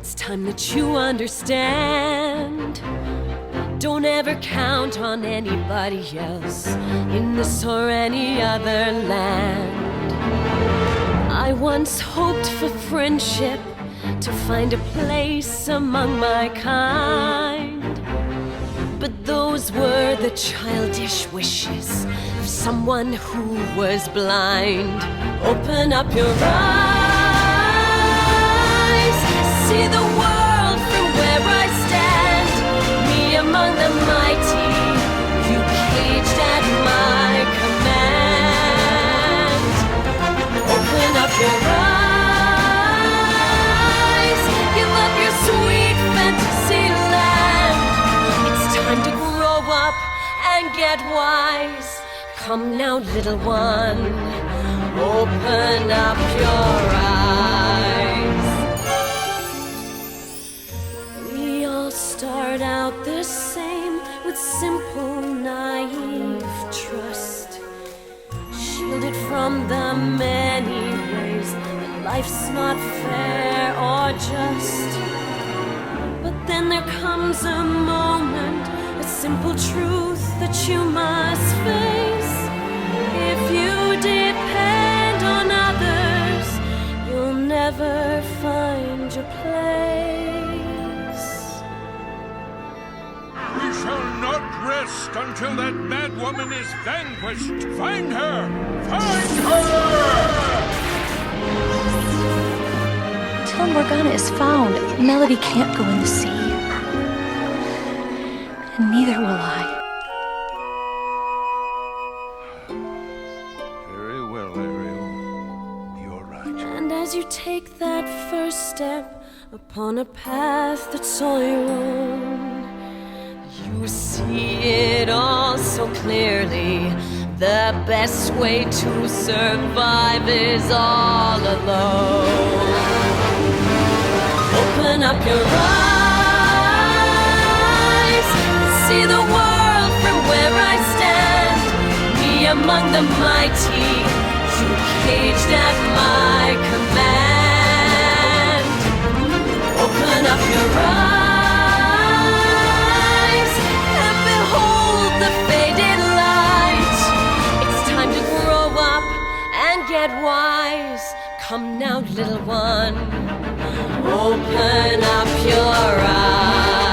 It's time that you understand. Don't ever count on anybody else in this or any other land. I once hoped for friendship, to find a place among my kind. But those were the childish wishes of someone who was blind. Open up your eyes, see the world from where I stand. Me among the mighty, you caged at my command. Open up your eyes, give up your sweet fantasy land. It's time to grow up and get wise. Come now, little one, open up your eyes. We all start out the same, with simple, naive trust, shielded from the many ways that life's not fair or just. But then there comes a moment, a simple truth that you must face. If you depend on others, you'll never find your place. We shall not rest until that mad woman is vanquished. Find her! Find her! Until Morgana is found, Melody can't go in the sea. And neither will I. Very well, Ariel. You're right. And as you take that first step upon a path that's all your own, you see it all so clearly. The best way to survive is all alone. Open up your eyes, see the world from where I stand. Me among the mighty, you caged at my command. Open up your eyes and behold the faded light. It's time to grow up and get wise. Come now, little one, open up your eyes.